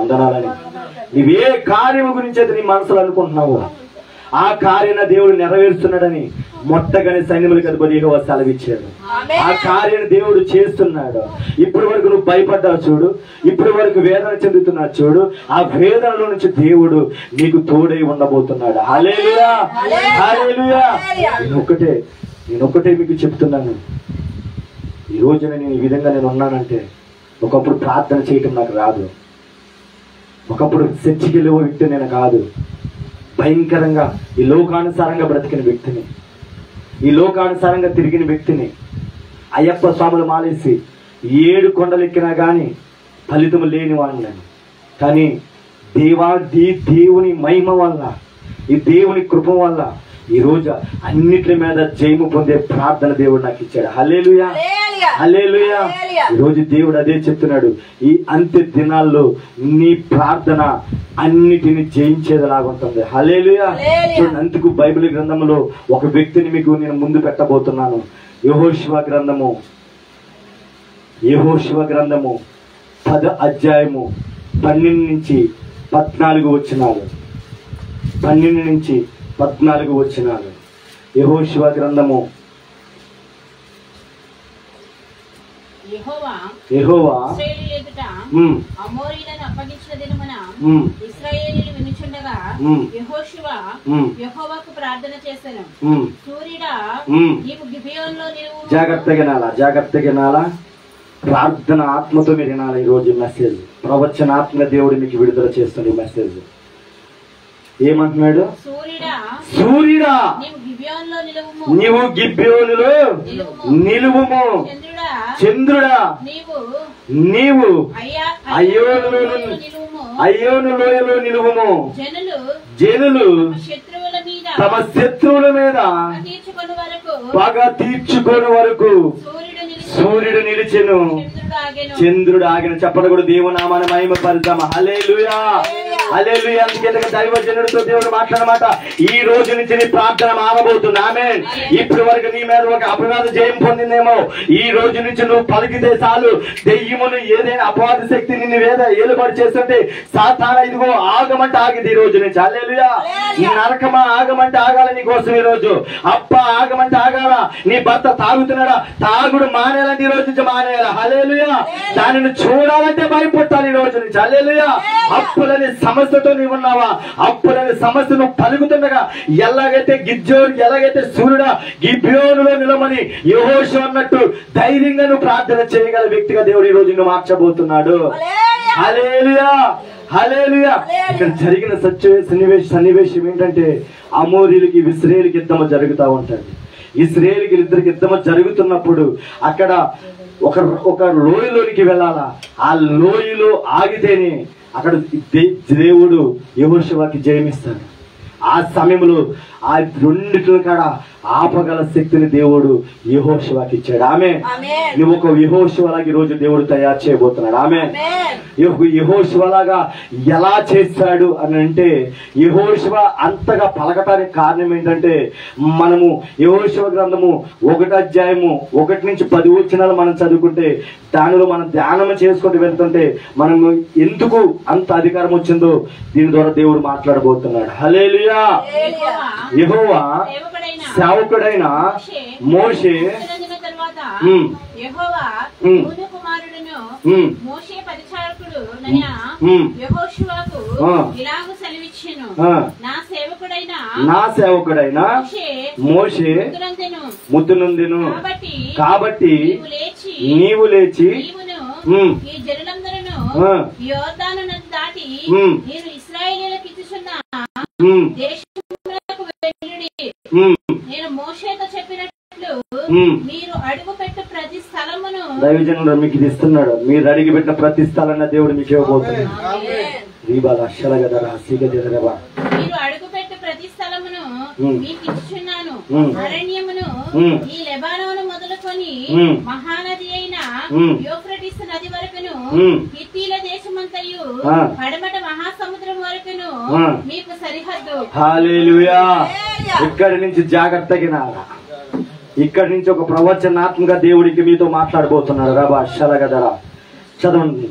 వందనాలని. నువ్వే కార్యము గురించి అయితే నీ మనసులో అనుకుంటున్నావు ఆ కార్యాన్ని దేవుడు నెరవేరుస్తున్నాడని మొట్టగని సైన్యములకు అధిపతి యెహోవా సెలవిచ్చాడు. ఆ కార్యాన్ని దేవుడు చేస్తున్నాడు. ఇప్పటి వరకు నువ్వు భయపడ్డావు చూడు, ఇప్పటి వరకు వేదన చెందుతున్నావు చూడు, ఆ వేదనలో నుంచి దేవుడు నీకు తోడై ఉండబోతున్నాడు. హల్లెలూయా, హల్లెలూయా. నేనొక్కటే మీకు చెప్తున్నాను, ఈ రోజున నేను ఈ విధంగా నేను ఉన్నానంటే ఒకప్పుడు ప్రార్థన చేయటం నాకు రాదు, ఒకప్పుడు చర్చికి వెళ్ళే వ్యక్తి నేను కాదు. భయంకరంగా ఈ లోకానుసారంగా బ్రతికిన వ్యక్తిని, ఈ లోకానుసారంగా తిరిగిన వ్యక్తిని. అయ్యప్ప స్వాములు మాలేసి 7 కొండలు ఎక్కినా కానీ ఫలితం లేని వాడిని. కానీ దేవుని మహిమ వల్ల, ఈ దేవుని కృప వల్ల ఈరోజు అన్నిటి మీద జయము పొందే ప్రార్థన దేవుడు నాకు ఇచ్చాడు. హల్లెలూయా, హల్లెలూయా. ఈరోజు దేవుడు అదే చెప్తున్నాడు, ఈ అంత్య దినాల్లో నీ ప్రార్థన అన్నిటిని జయించేదిలాగుంటుంది. హల్లెలూయా. అందుకు బైబిల్ గ్రంథంలో ఒక వ్యక్తిని మీకు నేను ముందు పెట్టబోతున్నాను. యెహోషువ గ్రంథము 10వ అధ్యాయము 12 నుంచి 14 వచనాలు. 12 నుంచి 14 వచనాలు. యెహోషువ గ్రంథము. యెహోవా అమోరీయులను అప్పగించిన దినమున ఇశ్రాయేలీయులు వినుచుండగా యెహోషువ యెహోవాకు ప్రార్థన చేసెను. సూర్యుడా నీవు గిబియోనులో నిలువు. జాగ్రత్తగా వినాలా. ప్రార్థన ఆత్మతో మీరు వినాలి. ఈ రోజు మెసేజ్ ప్రవచనాత్మక దేవుడు మీకు విడుదల చేస్తుంది. మెసేజ్ ఏమంటున్నాడు? సూర్యుడా నీవు గిబియోనులో నిలువుము. చంద్రుడా నీవు అయ్యోను లోయలో నిలువుము. జనులు తమ శత్రువుల మీద పగ తీర్చుకొని వరకు సూర్యుడు నిలిచెను, చంద్రుడు ఆగిన. చెప్పడం కూడా దేవునామాన మహిమ పరుద్దామా. హల్లెలూయా, హల్లెలూయా. అందుకే దైవజనుడితో దేవుడు మాట్లాడమాట, ఈ రోజు నుంచి నీ ప్రార్థన మారబోతుంది. ఆమేన్. ఇప్పటి వరకు నీ మీద ఒక అపవాద జయం పొందిందేమో, ఈ రోజు నుంచి నువ్వు పలికితే చాలు దెయ్యమును ఏదైనా అపవాద శక్తి నిన్ను ఏలుబడి చేస్తుంటే సాతానా ఇదిగో ఆగమంటే ఆగింది ఈ రోజు నుంచి. హల్లెలూయా. ఈ నరకమా ఆగమంటే ఆగాల నీ కోసం ఈ రోజు. అప్ప ఆగమంటే ఆగాల. నీ భర్త తాగుతున్నాడా, తాగుడు మానేయాలంటే ఈ రోజు నుంచి మానేయాల. హల్లెలూయా. దానిని చూడాలంటే భయపడాలి ఈ రోజు నుంచి. హల్లెలూయా. అప్పులని సమస్యతో నీవు ఉన్నావా, అప్పులని సమస్యను పలుకుతుండగా ఎలాగైతే సూర్యుడా గిబియోనులో నిలమని యెహోషువ అన్నట్టు ధైర్యంగా నువ్వు ప్రార్థన చేయగల వ్యక్తిగా దేవుడు ఈ రోజు నువ్వు మార్చబోతున్నాడు. హల్లెలూయా, హల్లెలూయా. ఇక్కడ జరిగిన సన్నివేశం ఏంటంటే అమోరీలకి ఇశ్రాయేలుకి యుద్ధం జరుగుతూ ఉంటుంది. ఇశ్రాయేలుకి ఇద్దరికి యుద్ధం జరుగుతున్నప్పుడు అక్కడ ఒక లోయలోనికి వెళ్ళాలా. ఆ లోయలో ఆగితేనే అక్కడ దేవుడు యెహోషువకి జయమిస్తాడు. ఆ సమయంలో ఆ రెండిటిని కాడ ఆపగల శక్తిని దేవుడు యెహోషువకి ఇచ్చాడు. ఆమె నువ్వు ఒక యెహోషువలాగా ఈ రోజు దేవుడు తయారు చేయబోతున్నాడు. ఆమె యెహోషువలాగా ఎలా చేశాడు అని అంటే, యెహోషువ అంతగా పలకటానికి కారణం ఏంటంటే, మనము యెహోషువ గ్రంథము 1వ అధ్యాయము 1 నుంచి 10 వచనాలు మనం చదువుకుంటే దానిలో మనం ధ్యానం చేసుకుంటూ వెళ్తుంటే మనము ఎందుకు అంత అధికారం వచ్చిందో దీని ద్వారా దేవుడు మాట్లాడబోతున్నాడు. హల్లెలూయా. యెహోవా సేవకుడైన మోషే నా సేవకుడైన మోషే ముద్దునందెను. కాబట్టి నీవు లేచి యోర్దాను నది దాటి నేను ఇశ్రాయేలీయులకు ఇచ్చుచున్న దేశమునకు వెళ్ళుడి. నేను మోషేతో చెప్పినట్లు మీరు అడుగు పెట్టు ప్రతి స్థలమును. దైవజనుడు మీకు ఇది ఇస్తున్నాడు. మీరు అడిగి పెట్టిన ప్రతి స్థలాన్ని దేవుడు మీకు ఇవ్వబోతున్నాడు. మీరు అడుగు పెట్టు ప్రతి స్థలమును మీకు ఇచ్చుచున్నాను. అరణ్యమును ఈ లెబానోను మొదలుకొని మహానది అయిన యూఫ్రటీస్ నది వరకును హిత్తీల దేశమంతయు పడమట మహాసముద్రం వరకును మీకు సరిహద్దు. హల్లెలూయా. ఇక్కడి నుంచి జాగ్రత్తగా ఇక్కడి నుంచి ఒక ప్రవచనాత్మక దేవుడికి మీతో మాట్లాడబోతున్నాడు. రాబా షలగదరా చదవండి.